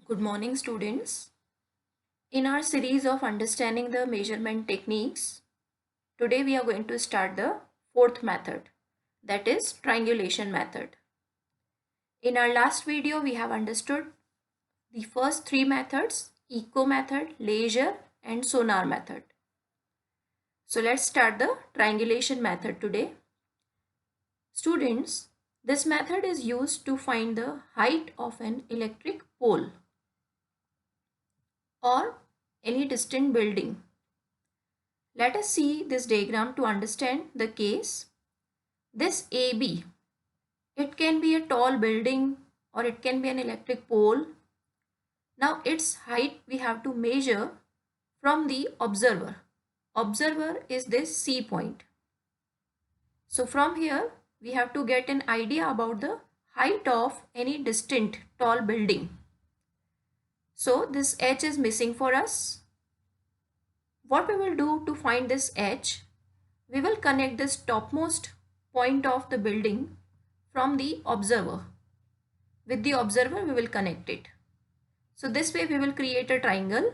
Good morning, students. In our series of understanding the measurement techniques, today we are going to start the fourth method, that is triangulation method. In our last video, we have understood the first three methods, echo method, laser and sonar method. So let's start the triangulation method today. Students, this method is used to find the height of an electric pole or any distant building. Let us see this diagram to understand the case. This AB, it can be a tall building or it can be an electric pole. Now its height we have to measure from the observer. Observer is this C point. So from here we have to get an idea about the height of any distant tall building. So this H is missing for us. What we will do to find this H, we will connect this topmost point of the building from the observer. With the observer, we will connect it. So this way we will create a triangle.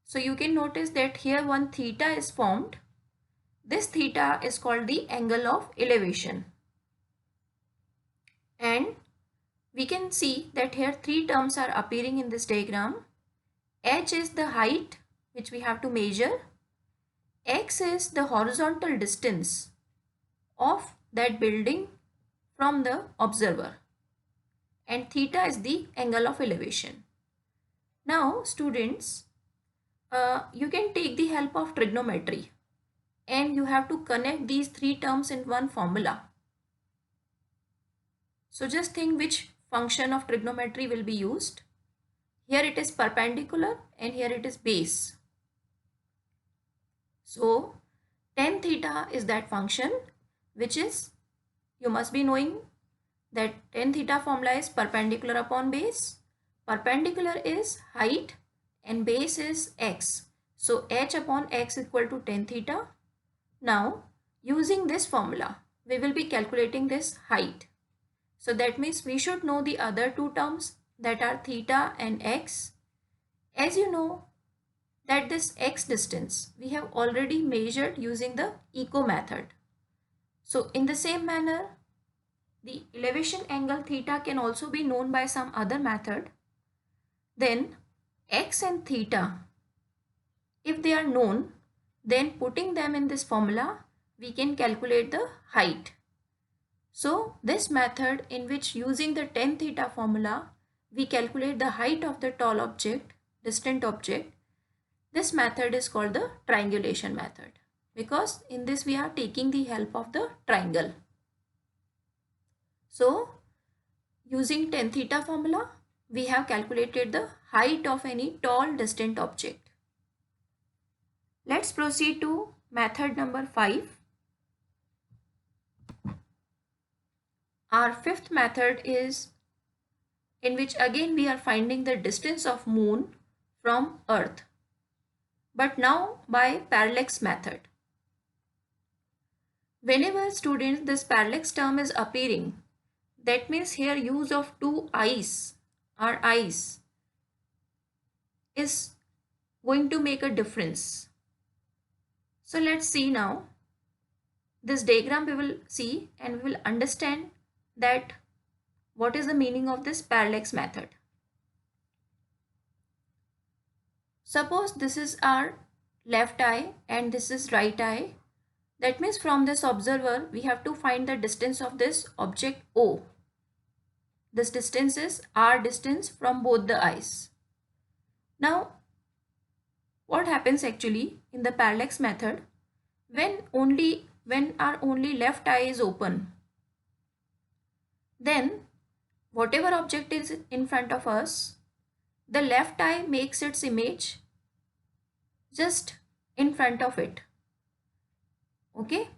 So you can notice that here one theta is formed. This theta is called the angle of elevation. And we can see that here three terms are appearing in this diagram. H is the height which we have to measure. X is the horizontal distance of that building from the observer. And theta is the angle of elevation. Now students, you can take the help of trigonometry and you have to connect these three terms in one formula. So just think which function of trigonometry will be used. Here it is perpendicular and here it is base. So tan theta is that function which is, you must be knowing that tan theta formula is perpendicular upon base. Perpendicular is height and base is x. So h upon x equal to tan theta. Now using this formula, we will be calculating this height. So that means we should know the other two terms, that are theta and x. As you know that this x distance we have already measured using the echo method. So in the same manner, the elevation angle theta can also be known by some other method. Then x and theta, if they are known, then putting them in this formula, we can calculate the height. So this method, in which using the tan theta formula, we calculate the height of the tall object, distant object. This method is called the triangulation method because in this we are taking the help of the triangle. So using tan theta formula, we have calculated the height of any tall distant object. Let's proceed to method number 5. Our fifth method is in which again we are finding the distance of moon from earth, but now by parallax method. Whenever students this parallax term is appearing, that means here use of two eyes, our eyes, is going to make a difference. So let's see now. This diagram we will see and we will understand that what is the meaning of this parallax method. Suppose this is our left eye and this is right eye. That means from this observer we have to find the distance of this object O. This distance is R distance from both the eyes. Now what happens actually in the parallax method, when our only left eye is open, then whatever object is in front of us, the left eye makes its image just in front of it. Okay.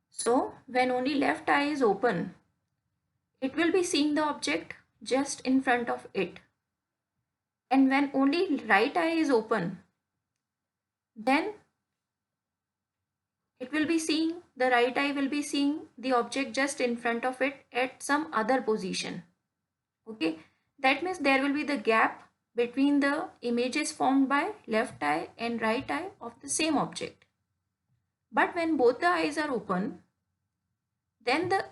So when only left eye is open, it will be seeing the object just in front of it. And when only right eye is open, then it will be seeing, the right eye will be seeing the object just in front of it at some other position. Okay, that means there will be the gap between the images formed by left eye and right eye of the same object. But when both the eyes are open, then the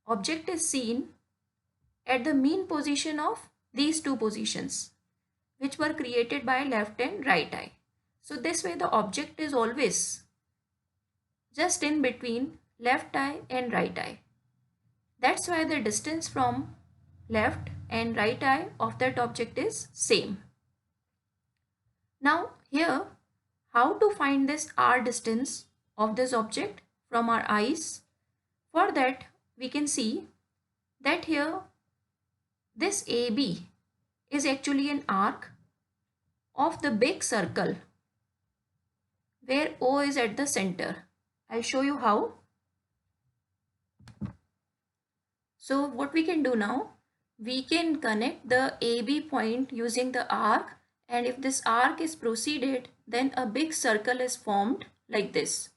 object is seen at the mean position of these two positions, which were created by left and right eye. So this way the object is always just in between left eye and right eye. That's why the distance from left and right eye of that object is same. Now here, how to find this r distance of this object from our eyes? For that, we can see that here this AB is actually an arc of the big circle where O is at the center. I'll show you how. So what we can do now, we can connect the AB point using the arc, and if this arc is proceeded, then a big circle is formed like this,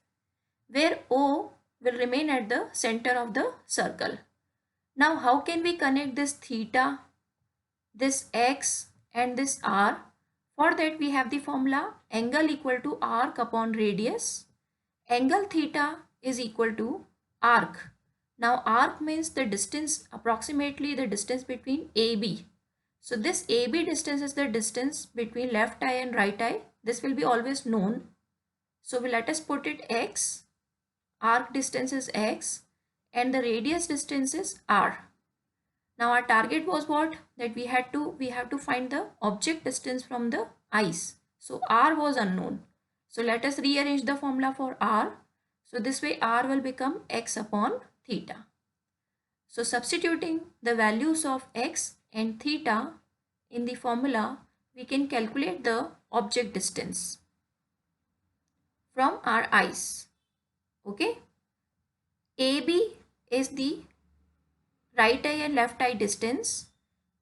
where O will remain at the center of the circle. Now how can we connect this theta, this x and this r? For that we have the formula angle equal to arc upon radius. Angle theta is equal to arc. Now arc means the distance, approximately the distance between AB. So this AB distance is the distance between left eye and right eye. This will be always known. So let us put it x. Arc distance is x and the radius distance is r. Now our target was what? That we have to find the object distance from the eyes. So r was unknown. So let us rearrange the formula for r. So this way r will become x upon theta. So substituting the values of x and theta in the formula, we can calculate the object distance from our eyes. Okay. AB is the right eye and left eye distance,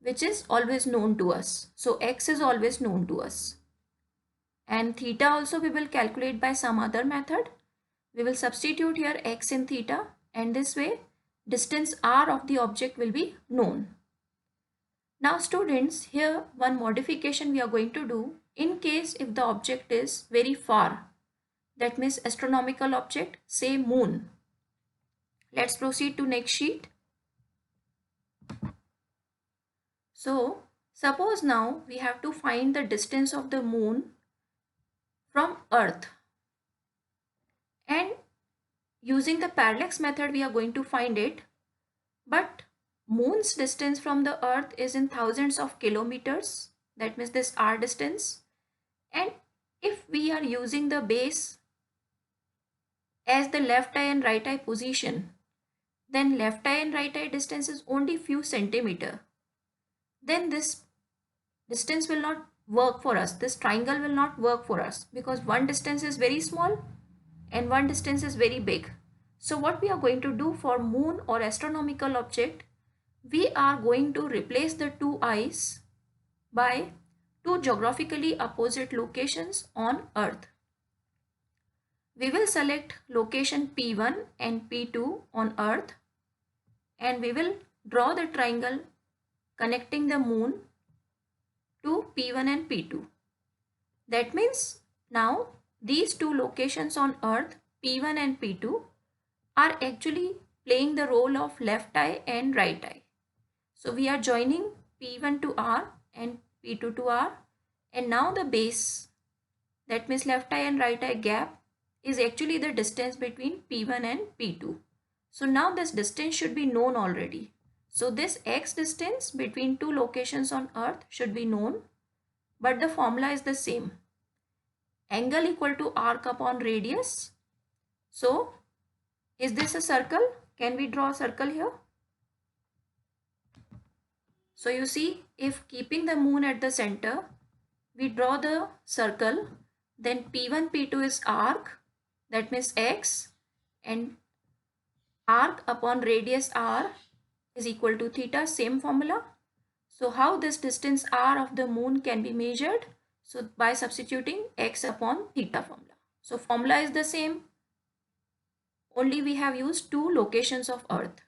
which is always known to us. So x is always known to us. And theta also we will calculate by some other method. We will substitute here x in theta, and this way distance r of the object will be known. Now students, here one modification we are going to do. In case if the object is very far, that means astronomical object, say moon. Let's proceed to next sheet. So suppose now we have to find the distance of the moon from Earth, and using the parallax method we are going to find it, but moon's distance from the Earth is in thousands of kilometers, that means this r distance, and if we are using the base as the left eye and right eye position, then left eye and right eye distance is only few centimeter. Then this distance will not work for us. This triangle will not work for us because one distance is very small and one distance is very big. So what we are going to do for moon or astronomical object, we are going to replace the two eyes by two geographically opposite locations on Earth. We will select location P1 and P2 on Earth, and we will draw the triangle connecting the moon to P1 and P2. That means now these two locations on Earth, P1 and P2, are actually playing the role of left eye and right eye. So we are joining P1 to R and P2 to R, and now the base, that means left eye and right eye gap, is actually the distance between P1 and P2. So now this distance should be known already. So this x distance between two locations on Earth should be known, but the formula is the same. Angle equal to arc upon radius. So is this a circle? Can we draw a circle here? So you see, if keeping the moon at the center, we draw the circle, then P1, P2 is arc, that means x, and arc upon radius r is equal to theta, same formula. So how this distance r of the moon can be measured? So by substituting x upon theta formula. So formula is the same, only we have used two locations of Earth.